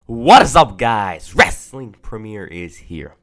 What is up, guys? Wrestling Premiere is here.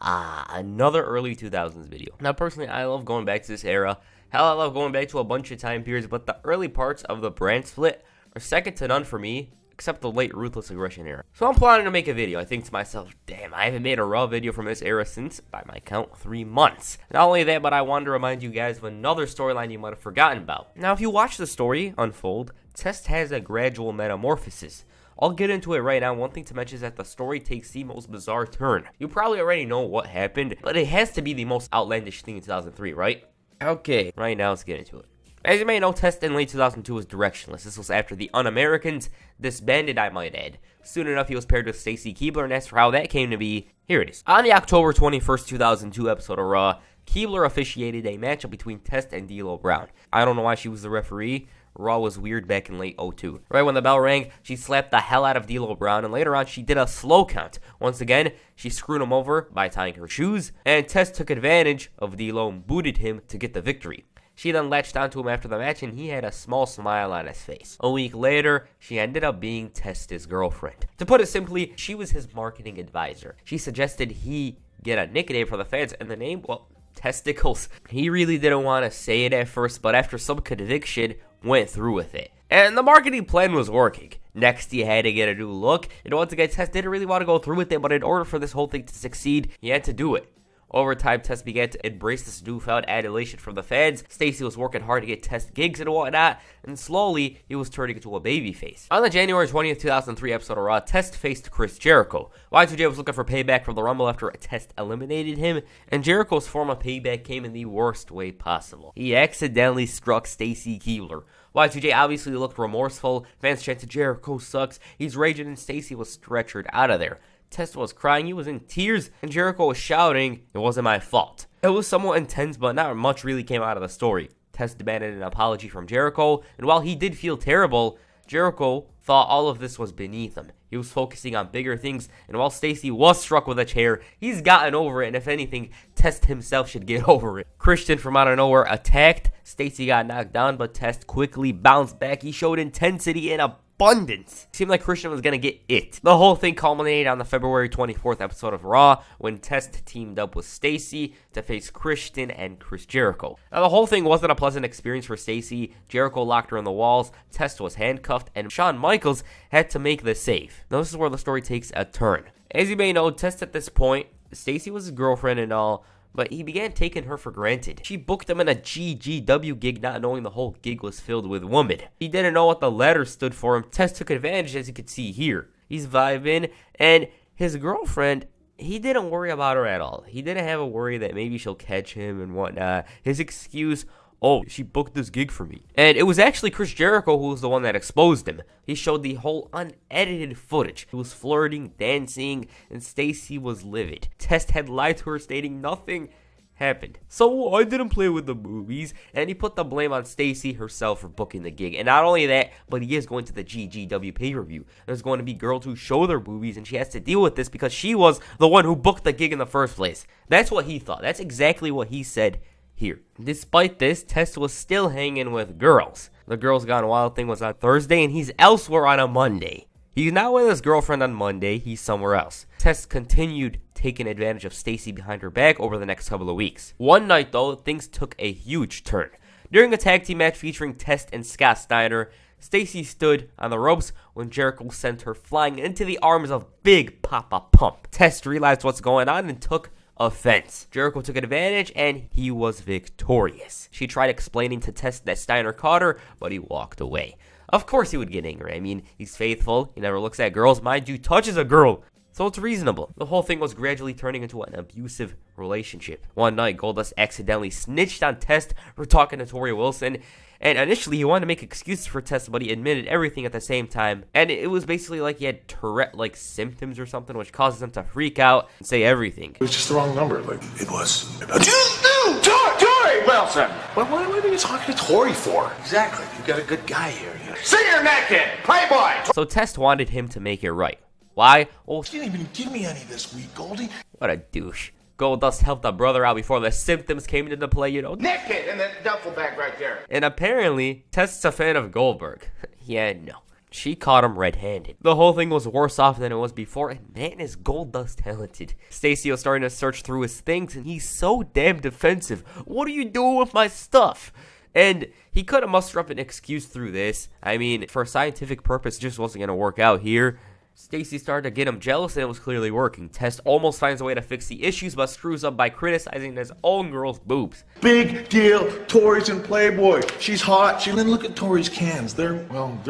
Another early 2000s video. Now, personally, I love going back to this era. Hell, I love going back to a bunch of time periods, but the early parts of the brand split are second to none for me, except the late Ruthless Aggression era. So I'm planning to make a video. I think to myself, damn, I haven't made a Raw video from this era since, by my count, 3 months. Not only that, but I wanted to remind you guys of another storyline you might have forgotten about. Now, if you watch the story unfold, Test has a gradual metamorphosis. I'll get into it right now. One thing to mention is that the story takes the most bizarre turn. You probably already know what happened, but it has to be the most outlandish thing in 2003, right? Okay, right now let's get into it. As you may know, Test in late 2002 was directionless. This was after the Un-Americans disbanded, I might add. Soon enough, he was paired with Stacy Keibler, and as for how that came to be, here it is. On the October 21st, 2002 episode of Raw, Keibler officiated a matchup between Test and D'Lo Brown. I don't know why she was the referee. Raw was weird back in late 2002. Right when the bell rang, she slapped the hell out of D'Lo Brown, and later on, she did a slow count. Once again, she screwed him over by tying her shoes, and Test took advantage of D'Lo and booted him to get the victory. She then latched onto him after the match, and he had a small smile on his face. A week later, she ended up being Test's girlfriend. To put it simply, she was his marketing advisor. She suggested he get a nickname for the fans, and the name, well, Testicles. He really didn't want to say it at first, but after some conviction, went through with it. And the marketing plan was working. Next, he had to get a new look, and once again, Test didn't really want to go through with it, but in order for this whole thing to succeed, he had to do it. Over time, Test began to embrace this newfound adulation from the fans. Stacy was working hard to get Test gigs and whatnot, and slowly, he was turning into a babyface. On the January 20th, 2003 episode of Raw, Test faced Chris Jericho. Y2J was looking for payback from the Rumble after Test eliminated him, and Jericho's form of payback came in the worst way possible. He accidentally struck Stacy Keibler. Y2J obviously looked remorseful. Fans chanted, "Jericho sucks." He's raging, and Stacy was stretchered out of there. Test was crying, he was in tears, and Jericho was shouting, "It wasn't my fault." It was somewhat intense, but not much really came out of the story. Test demanded an apology from Jericho, and while he did feel terrible, Jericho thought all of this was beneath him. He was focusing on bigger things, and while Stacy was struck with a chair, he's gotten over it, and if anything, Test himself should get over it. Christian from out of nowhere attacked. Stacy got knocked down, but Test quickly bounced back. He showed intensity and abundance. Seemed like Christian was gonna get it. The whole thing culminated on the February 24th episode of Raw when Test teamed up with Stacy to face Christian and Chris Jericho. Now, the whole thing wasn't a pleasant experience for Stacy. Jericho locked her in the walls, Test was handcuffed, and Shawn Michaels had to make the save. Now, this is where the story takes a turn. As you may know, Test at this point, Stacy was his girlfriend and all, but he began taking her for granted. She booked him in a GGW gig, not knowing the whole gig was filled with women. He didn't know what the letters stood for him. Test took advantage, as you can see here. He's vibing, and his girlfriend, he didn't worry about her at all. He didn't have a worry that maybe she'll catch him and whatnot. His excuse, "Oh, she booked this gig for me." And it was actually Chris Jericho who was the one that exposed him. He showed the whole unedited footage. He was flirting, dancing, and Stacy was livid. Test had lied to her, stating nothing happened. "So I didn't play with the movies," and he put the blame on Stacy herself for booking the gig. And not only that, but he is going to the GGW pay-per-view. There's going to be girls who show their boobies, and she has to deal with this because she was the one who booked the gig in the first place. That's what he thought. That's exactly what he said here. Despite this, Test was still hanging with girls. The Girls Gone Wild thing was on Thursday, and he's elsewhere on a Monday. He's not with his girlfriend on Monday, he's somewhere else. Test continued taking advantage of Stacy behind her back over the next couple of weeks. One night, though, things took a huge turn. During a tag team match featuring Test and Scott Steiner, Stacy stood on the ropes when Jericho sent her flying into the arms of Big Papa Pump. Test realized what's going on and took offense. Jericho took advantage, and he was victorious. She tried explaining to Test that Steiner caught her, but he walked away. Of course he would get angry. I mean, he's faithful. He never looks at girls. Mind you, touches a girl. So it's reasonable. The whole thing was gradually turning into an abusive relationship. One night, Goldust accidentally snitched on Test for talking to Tori Wilson. And initially, he wanted to make excuses for Test, but he admitted everything at the same time. And it was basically like he had Tourette-like symptoms or something, which causes him to freak out and say everything. It was just the wrong number. Like, it was. Tori Wilson! What are you talking to Tori for? Exactly. You got a good guy here. See your naked, Playboy! So Test wanted him to make it right. Why? Well, You didn't even give me any this week, Goldie. what a douche. Goldust helped a brother out before the symptoms came into play, you know. Naked in the duffel bag right there. And apparently, Test's a fan of Goldberg. Yeah, no. she caught him red-handed. The whole thing was worse off than it was before, and man is gold dust talented. Stacy was starting to search through his things, and he's so damn defensive. What are you doing with my stuff? And he couldn't muster up an excuse through this. I mean, for a scientific purpose, it just wasn't going to work out here. Stacy started to get him jealous, and it was clearly working. Test almost finds a way to fix the issues, but screws up by criticizing his own girl's boobs. Big deal. Tori's in Playboy. She's hot. And then look at Tori's cans. They're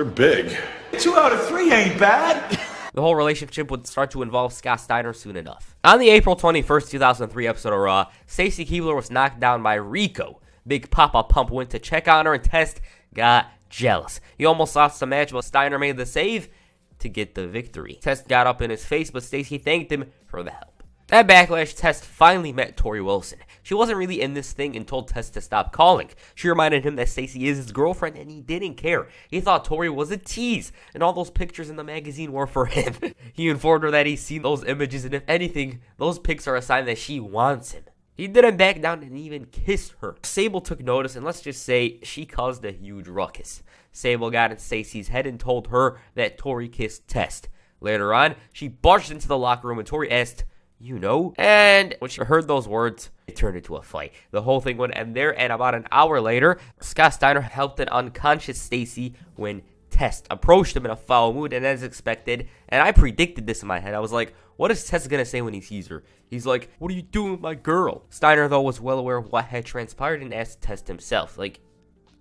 big. 2 out of 3 ain't bad. The whole relationship would start to involve Scott Steiner soon enough. On the April 21st, 2003 episode of Raw, Stacy Keibler was knocked down by Rico. Big Papa Pump went to check on her, and Test got jealous. He almost lost the match, but Steiner made the save to get the victory. Test got up in his face, but Stacy thanked him for the help. At Backlash, Test finally met Tori Wilson. She wasn't really in this thing and told Test to stop calling. She reminded him that Stacy is his girlfriend, and he didn't care. He thought Tori was a tease, and all those pictures in the magazine were for him. He informed her that he's seen those images, and if anything, those pics are a sign that she wants him. He didn't back down and even kissed her. Sable took notice, and let's just say she caused a huge ruckus. Sable got in Stacy's head and told her that Tori kissed Test. Later on, she barged into the locker room and Tori asked, "You know?" And when she heard those words, it turned into a fight. The whole thing would end there, and about an hour later, Scott Steiner helped an unconscious Stacy when Test approached him in a foul mood, and as expected, and I predicted this in my head, I was like, what is Test gonna say when he sees her? He's like, "What are you doing with my girl?" Steiner, though, was well aware of what had transpired and asked Test himself, like,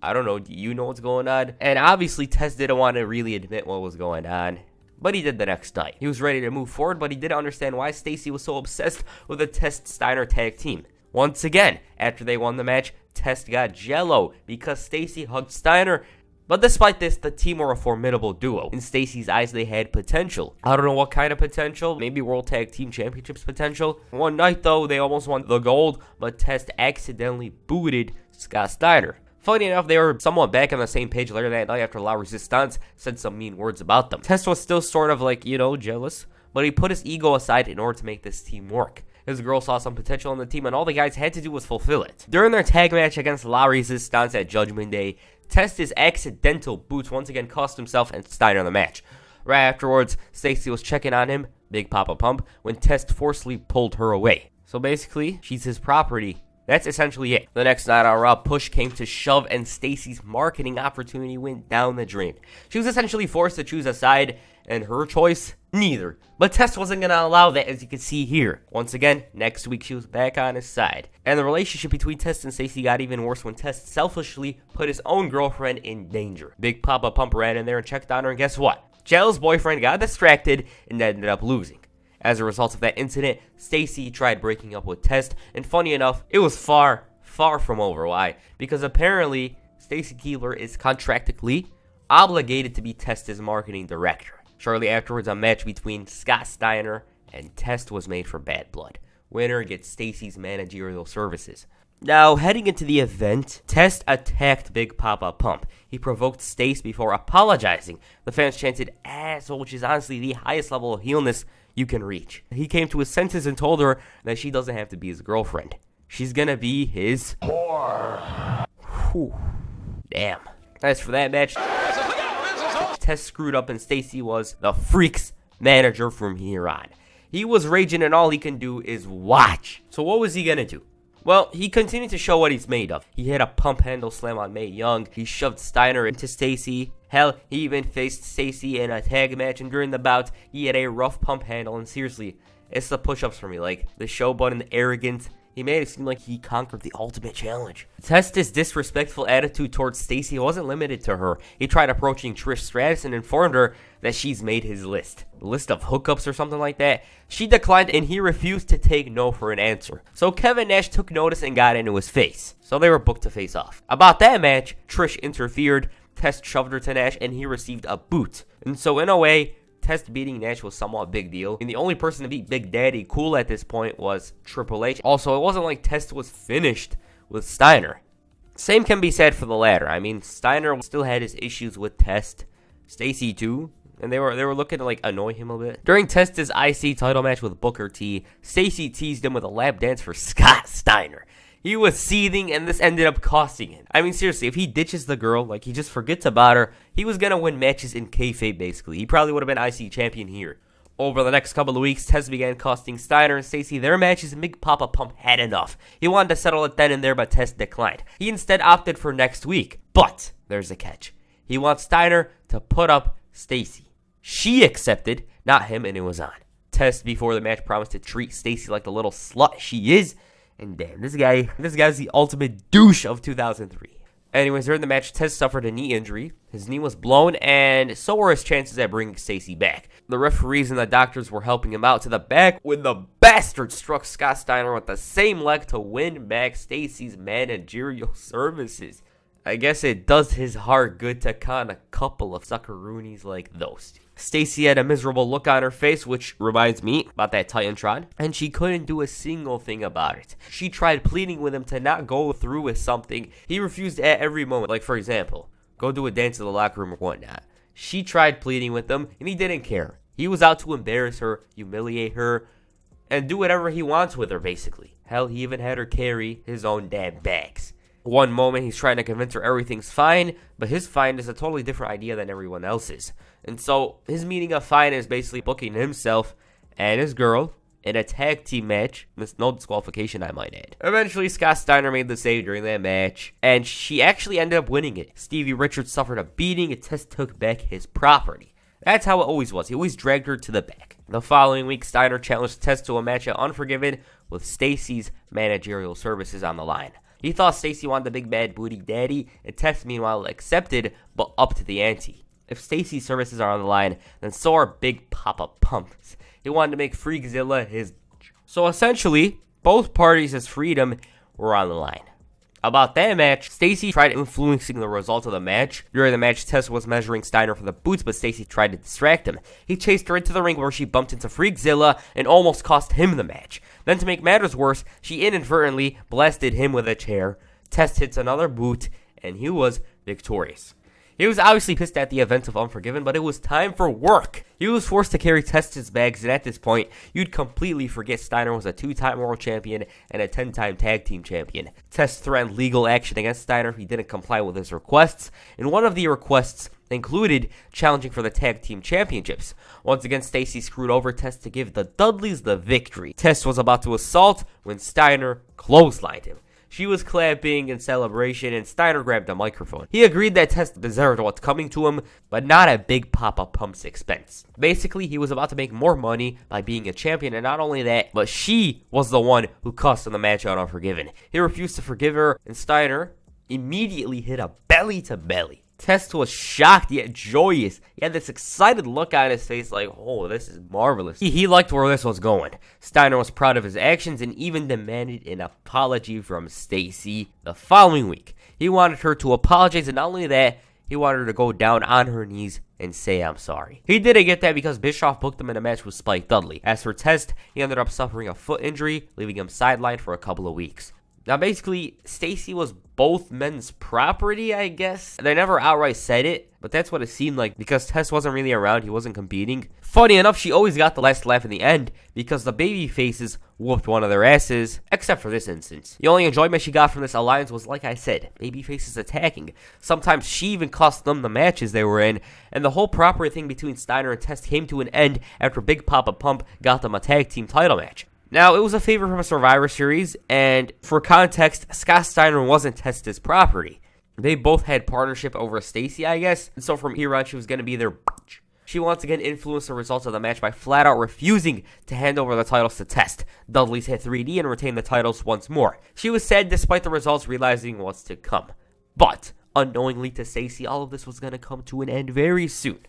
I don't know, do you know what's going on? And obviously, Test didn't want to really admit what was going on, but he did the next night. He was ready to move forward, but he didn't understand why Stacy was so obsessed with the Test-Steiner tag team. Once again, after they won the match, Test got jello because Stacy hugged Steiner. But despite this, the team were a formidable duo. In Stacy's eyes, they had potential. I don't know what kind of potential. Maybe World Tag Team Championships potential. One night, though, they almost won the gold, but Test accidentally booted Scott Steiner. Funny enough, they were somewhat back on the same page later that night after La Resistance said some mean words about them. Test was still sort of like, jealous, but he put his ego aside in order to make this team work. His girl saw some potential in the team, and all the guys had to do was fulfill it. During their tag match against La Resistance at Judgment Day, Test's accidental boots once again cost himself and Steiner the match. Right afterwards, Stacy was checking on him, Big Papa Pump, when Test forcefully pulled her away. So basically, she's his property. That's essentially it. The next night on Raw, push came to shove, and Stacy's marketing opportunity went down the drain. She was essentially forced to choose a side, and her choice, neither. But Test wasn't going to allow that, as you can see here. Once again, next week she was back on his side. And the relationship between Test and Stacy got even worse when Test selfishly put his own girlfriend in danger. Big Papa Pump ran in there and checked on her, and guess what? Jel's boyfriend got distracted and ended up losing. As a result of that incident, Stacy tried breaking up with Test, and funny enough, it was far from over. Why? Because apparently, Stacy Keibler is contractually obligated to be Test's marketing director. Shortly afterwards, a match between Scott Steiner and Test was made for Bad Blood. Winner gets Stacy's managerial services. Now, heading into the event, Test attacked Big Papa Pump. He provoked Stace before apologizing. The fans chanted, "asshole," which is honestly the highest level of heelness you can reach. He came to his senses and told her that she doesn't have to be his girlfriend. She's gonna be his whore. Whew. Damn. As for that match, Test screwed up and Stacy was the Freak's manager from here on. He was raging and all he can do is watch. So what was he gonna do? Well, he continued to show what he's made of. He hit a pump handle slam on Mae Young. He shoved Steiner into Stacy. Hell, he even faced Stacy in a tag match, and during the bout, he had a rough pump handle, and seriously, it's the push-ups for me. Like, the showboat and the arrogance, he made it seem like he conquered the ultimate challenge. Test's disrespectful attitude towards Stacy wasn't limited to her. He tried approaching Trish Stratus and informed her that she's made his list. A list of hookups or something like that. She declined and he refused to take no for an answer. So Kevin Nash took notice and got into his face. So they were booked to face off. About that match, Trish interfered. Test shoved her to Nash and he received a boot. And so in a way, Test beating Nash was somewhat a big deal. And the only person to beat Big Daddy Cool at this point was Triple H. Also, it wasn't like Test was finished with Steiner. Same can be said for the latter. I mean, Steiner still had his issues with Test. Stacy too. And they were looking to like annoy him a bit. During Test's IC title match with Booker T, Stacy teased him with a lap dance for Scott Steiner. He was seething, and this ended up costing him. I mean, seriously, if he ditches the girl, like he just forgets about her, he was going to win matches in kayfabe, basically. He probably would have been IC champion here. Over the next couple of weeks, Test began costing Steiner and Stacy their matches, and Big Papa Pump had enough. He wanted to settle it then and there, but Test declined. He instead opted for next week. But there's a catch. He wants Steiner to put up Stacy. She accepted, not him, and it was on. Test before the match promised to treat Stacy like the little slut she is. And damn, this guy's the ultimate douche of 2003. Anyways, during the match, Test suffered a knee injury. His knee was blown, and so were his chances at bringing Stacy back. The referees and the doctors were helping him out to the back when the bastard struck Scott Steiner with the same leg to win back Stacy's managerial services. I guess it does his heart good to con a couple of suckaroonies like those. Stacy had a miserable look on her face, which reminds me about that Titantron, and she couldn't do a single thing about it. She tried pleading with him to not go through with something. He refused at every moment. Like, for example, go do a dance in the locker room or whatnot. She tried pleading with him, and he didn't care. He was out to embarrass her, humiliate her, and do whatever he wants with her, basically. Hell, he even had her carry his own damn bags. One moment he's trying to convince her everything's fine, but his fine is a totally different idea than everyone else's. And so his meaning of fine is basically booking himself and his girl in a tag team match. There's no disqualification, I might add. Eventually, Scott Steiner made the save during that match, and she actually ended up winning it. Stevie Richards suffered a beating, and Test took back his property. That's how it always was. He always dragged her to the back. The following week, Steiner challenged Test to a match at Unforgiven with Stacy's managerial services on the line. He thought Stacy wanted the big bad booty daddy, and Test meanwhile accepted, but up to the ante. If Stacy's services are on the line, then so are Big Papa Pump's. He wanted to make Freakzilla his. So essentially, both parties' freedom were on the line. About that match, Stacy tried influencing the result of the match. During the match, Tess was measuring Steiner for the boots, but Stacy tried to distract him. He chased her into the ring where she bumped into Freakzilla and almost cost him the match. Then to make matters worse, she inadvertently blasted him with a chair. Tess hits another boot, and he was victorious. He was obviously pissed at the event of Unforgiven, but it was time for work. He was forced to carry Test's bags, and at this point, you'd completely forget Steiner was a 2-time world champion and a 10-time tag team champion. Test threatened legal action against Steiner if he didn't comply with his requests, and one of the requests included challenging for the tag team championships. Once again, Stacy screwed over Test to give the Dudleys the victory. Test was about to assault when Steiner clotheslined him. She was clapping in celebration, and Steiner grabbed a microphone. He agreed that Test deserved what's coming to him, but not at Big Papa Pump's expense. Basically, he was about to make more money by being a champion, and not only that, but she was the one who cost him the match out Unforgiven. He refused to forgive her, and Steiner immediately hit a belly-to-belly. Test was shocked yet joyous. He had this excited look on his face like, oh, this is marvelous. He liked where this was going. Steiner was proud of his actions and even demanded an apology from Stacy the following week. He wanted her to apologize, and not only that, he wanted her to go down on her knees and say, I'm sorry. He didn't get that because Bischoff booked him in a match with Spike Dudley. As for Test, he ended up suffering a foot injury, leaving him sidelined for a couple of weeks. Now, basically, Stacy was both men's property, I guess. They never outright said it, but that's what it seemed like because Test wasn't really around. He wasn't competing. Funny enough, she always got the last laugh in the end because the baby faces whooped one of their asses, except for this instance. The only enjoyment she got from this alliance was, like I said, baby faces attacking. Sometimes she even cost them the matches they were in, and the whole property thing between Steiner and Test came to an end after Big Papa Pump got them a tag team title match. Now, it was a favor from a Survivor Series, and for context, Scott Steiner wasn't Test's property. They both had partnership over Stacy, I guess, and so from here on, she was going to be their bitch. She once again influenced the results of the match by flat out refusing to hand over the titles to Test. Dudley's hit 3D and retained the titles once more. She was sad despite the results, realizing what's to come. But, unknowingly to Stacy, all of this was going to come to an end very soon.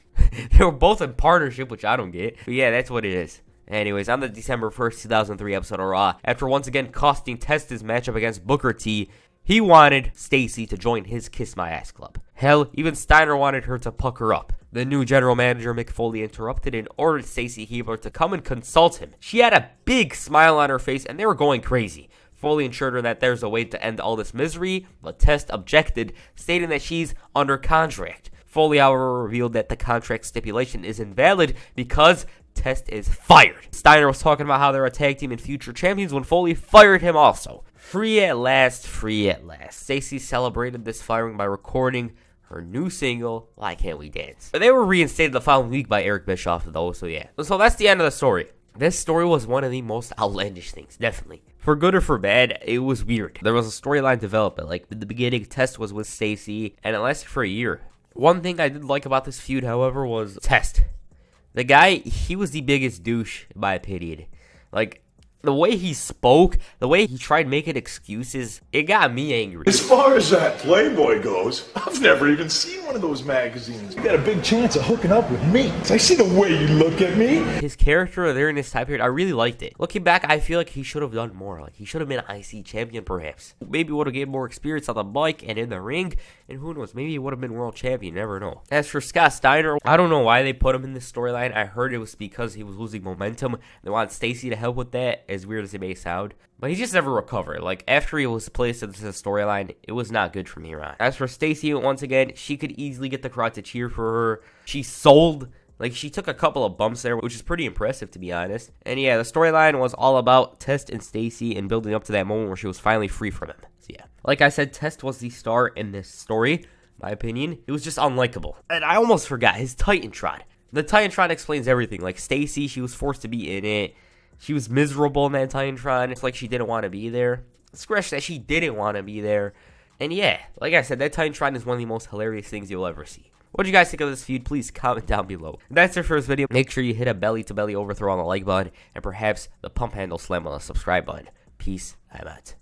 They were both in partnership, which I don't get, but yeah, that's what it is. Anyways, on the December 1st, 2003 episode of Raw, after once again costing Test his matchup against Booker T, he wanted Stacy to join his Kiss My Ass Club. Hell, even Steiner wanted her to pucker up. The new general manager, Mick Foley, interrupted and ordered Stacy Keibler to come and consult him. She had a big smile on her face, and they were going crazy. Foley assured her that there's a way to end all this misery, but Test objected, stating that she's under contract. Foley, however, revealed that the contract stipulation is invalid because Test is fired. Steiner was talking about how they're a tag team and future champions when Foley fired him also. Free at last, free at last. Stacy celebrated this firing by recording her new single, Why Can't We Dance? They were reinstated the following week by Eric Bischoff, though, so yeah. So that's the end of the story. This story was one of the most outlandish things, definitely. For good or for bad, it was weird. There was a storyline development. Like, in the beginning, Test was with Stacy, and it lasted for a year. One thing I did like about this feud, however, was Test. The guy, he was the biggest douche, in my opinion. Like, the way he spoke, the way he tried making excuses, it got me angry. As far as that Playboy goes, I've never even seen one of those magazines. You got a big chance of hooking up with me. I see the way you look at me. His character there in this time period, I really liked it. Looking back, I feel like he should have done more. Like, he should have been IC champion, perhaps. Maybe would have gained more experience on the mic and in the ring. And who knows, maybe he would have been world champion, never know. As for Scott Steiner, I don't know why they put him in this storyline. I heard it was because he was losing momentum. They wanted Stacy to help with that, as weird as it may sound. But he just never recovered. Like, after he was placed into the storyline, it was not good from here on. As for Stacy, once again, she could easily get the crowd to cheer for her. She sold. Like, she took a couple of bumps there, which is pretty impressive, to be honest. And yeah, the storyline was all about Test and Stacy and building up to that moment where she was finally free from him. So yeah. Like I said, Test was the star in this story, my opinion. It was just unlikable. And I almost forgot his Titantron. The Titantron explains everything. Like, Stacy, she was forced to be in it. She was miserable in that Titantron. It's like she didn't want to be there. Scratch that, she didn't want to be there. And yeah, like I said, that Titantron is one of the most hilarious things you'll ever see. What do you guys think of this feud? Please comment down below. That's it for this video. Make sure you hit a belly-to-belly overthrow on the like button and perhaps the pump handle slam on the subscribe button. Peace. I'm out.